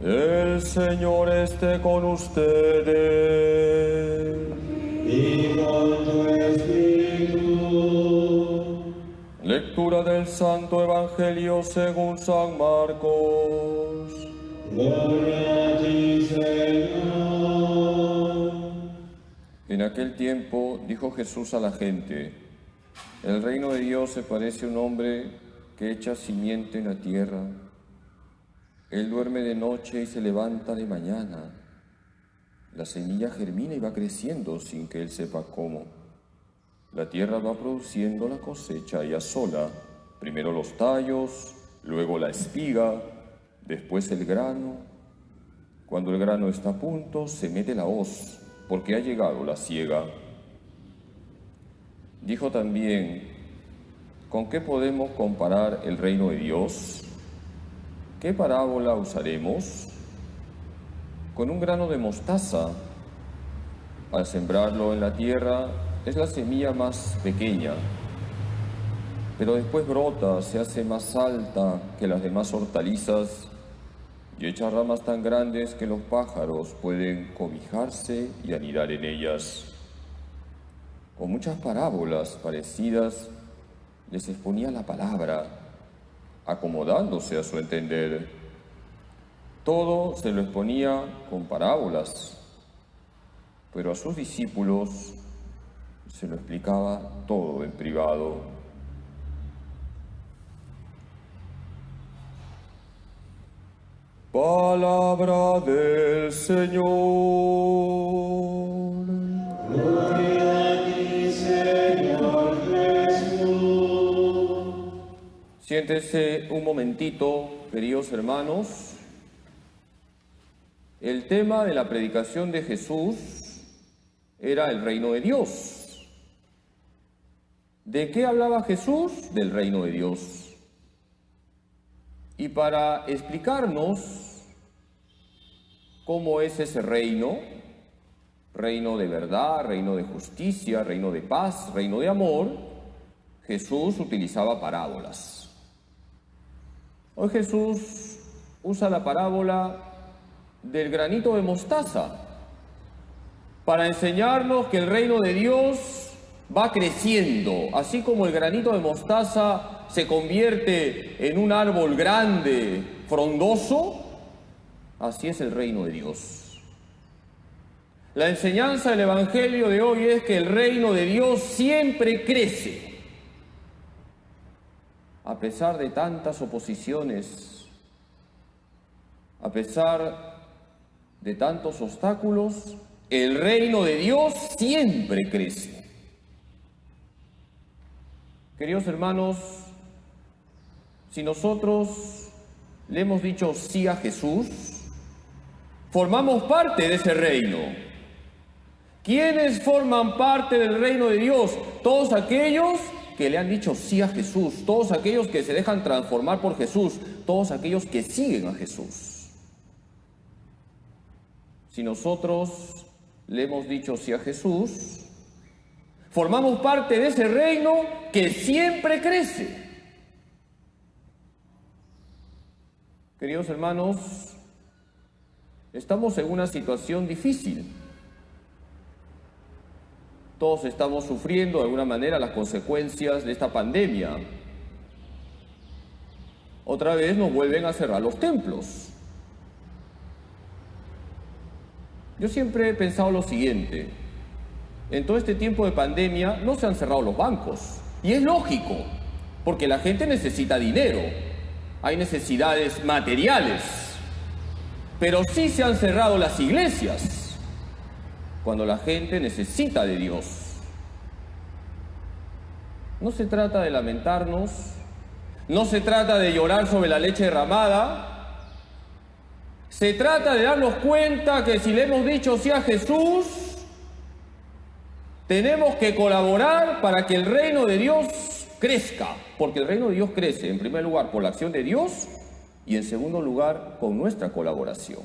El Señor esté con ustedes. Y con tu espíritu. Lectura del Santo Evangelio según San Marcos. Gloria a ti, Señor. En aquel tiempo dijo Jesús a la gente: el reino de Dios se parece a un hombre que echa simiente en la tierra. Él duerme de noche y se levanta de mañana. La semilla germina y va creciendo sin que él sepa cómo. La tierra va produciendo la cosecha ella sola. Primero los tallos, luego la espiga, después el grano. Cuando el grano está a punto, se mete la hoz, porque ha llegado la siega. Dijo también: ¿con qué podemos comparar el reino de Dios? ¿Qué parábola usaremos? Con un grano de mostaza. Al sembrarlo en la tierra, es la semilla más pequeña, pero después brota, se hace más alta que las demás hortalizas y echa ramas tan grandes que los pájaros pueden cobijarse y anidar en ellas. Con muchas parábolas parecidas les exponía la palabra, acomodándose a su entender. Todo se lo exponía con parábolas, pero a sus discípulos se lo explicaba todo en privado. Palabra del Señor. Gloria a ti, Señor Jesús. Siéntense un momentito, queridos hermanos. El tema de la predicación de Jesús era el reino de Dios. ¿De qué hablaba Jesús? Del reino de Dios. Y para explicarnos cómo es ese reino, reino de verdad, reino de justicia, reino de paz, reino de amor, Jesús utilizaba parábolas. Hoy Jesús usa la parábola del granito de mostaza para enseñarnos que el reino de Dios va creciendo, así como el granito de mostaza se convierte en un árbol grande, frondoso, así es el reino de Dios. La enseñanza del Evangelio de hoy es que el reino de Dios siempre crece. A pesar de tantas oposiciones, a pesar de tantos obstáculos, el reino de Dios siempre crece. Queridos hermanos, si nosotros le hemos dicho sí a Jesús, formamos parte de ese reino. ¿Quiénes forman parte del reino de Dios? Todos aquellos que le han dicho sí a Jesús, todos aquellos que se dejan transformar por Jesús, todos aquellos que siguen a Jesús. Si nosotros le hemos dicho sí a Jesús, formamos parte de ese reino que siempre crece. Queridos hermanos, estamos en una situación difícil. Todos estamos sufriendo de alguna manera las consecuencias de esta pandemia. Otra vez nos vuelven a cerrar los templos. Yo siempre he pensado lo siguiente: en todo este tiempo de pandemia no se han cerrado los bancos. Y es lógico, porque la gente necesita dinero, hay necesidades materiales. Pero sí se han cerrado las iglesias, cuando la gente necesita de Dios. No se trata de lamentarnos, no se trata de llorar sobre la leche derramada. Se trata de darnos cuenta que si le hemos dicho sí a Jesús, tenemos que colaborar para que el reino de Dios crezca. Porque el reino de Dios crece, en primer lugar, por la acción de Dios y en segundo lugar, con nuestra colaboración.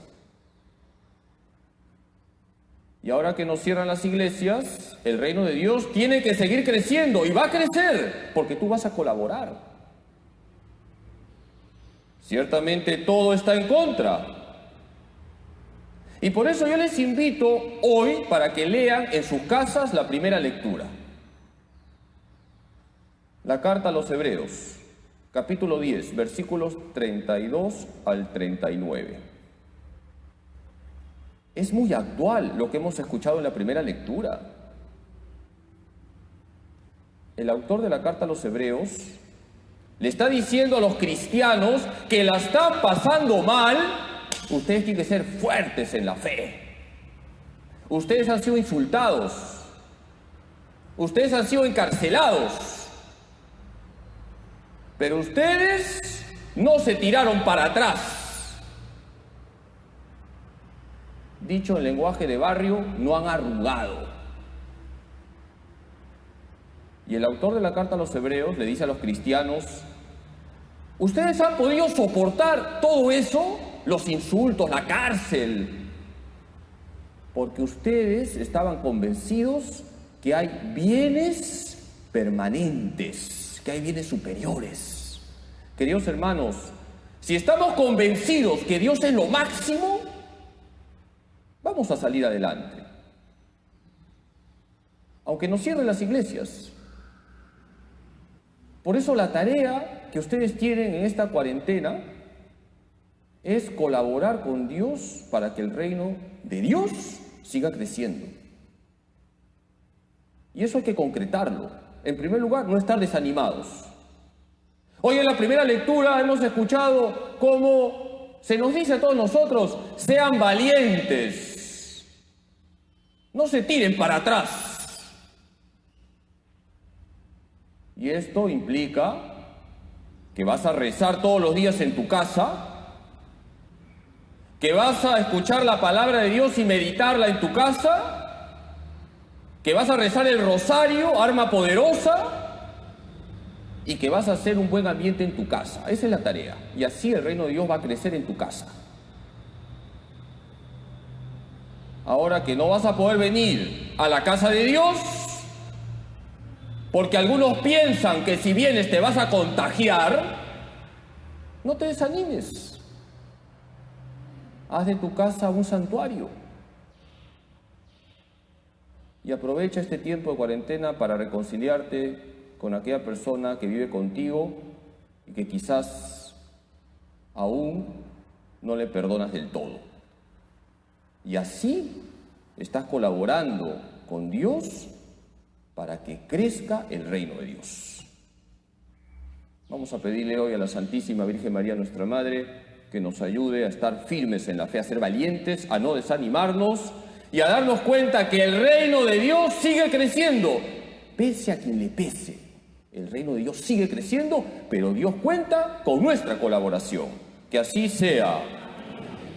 Y ahora que nos cierran las iglesias, el reino de Dios tiene que seguir creciendo y va a crecer porque tú vas a colaborar. Ciertamente todo está en contra. Y por eso yo les invito hoy para que lean en sus casas la primera lectura. La carta a los Hebreos, capítulo 10, versículos 32 al 39. Es muy actual lo que hemos escuchado en la primera lectura. El autor de la carta a los Hebreos le está diciendo a los cristianos que la están pasando mal. Ustedes tienen que ser fuertes en la fe. Ustedes han sido insultados. Ustedes han sido encarcelados. Pero ustedes no se tiraron para atrás. Dicho en lenguaje de barrio, no han arrugado. Y el autor de la carta a los Hebreos le dice a los cristianos: ustedes han podido soportar todo eso, los insultos, la cárcel, porque ustedes estaban convencidos que hay bienes permanentes, que hay bienes superiores. Queridos hermanos, si estamos convencidos que Dios es lo máximo, vamos a salir adelante. Aunque nos cierren las iglesias. Por eso la tarea que ustedes tienen en esta cuarentena es colaborar con Dios para que el reino de Dios siga creciendo. Y eso hay que concretarlo. En primer lugar, no estar desanimados. Hoy en la primera lectura hemos escuchado cómo se nos dice a todos nosotros: sean valientes, no se tiren para atrás. Y esto implica que vas a rezar todos los días en tu casa, que vas a escuchar la palabra de Dios y meditarla en tu casa, que vas a rezar el rosario, arma poderosa, y que vas a hacer un buen ambiente en tu casa. Esa es la tarea. Y así el reino de Dios va a crecer en tu casa. Ahora que no vas a poder venir a la casa de Dios, porque algunos piensan que si vienes te vas a contagiar, no te desanimes. Haz de tu casa un santuario. Y aprovecha este tiempo de cuarentena para reconciliarte con aquella persona que vive contigo y que quizás aún no le perdonas del todo. Y así estás colaborando con Dios para que crezca el reino de Dios. Vamos a pedirle hoy a la Santísima Virgen María, nuestra Madre, que nos ayude a estar firmes en la fe, a ser valientes, a no desanimarnos y a darnos cuenta que el reino de Dios sigue creciendo, pese a quien le pese. El reino de Dios sigue creciendo, pero Dios cuenta con nuestra colaboración. Que así sea.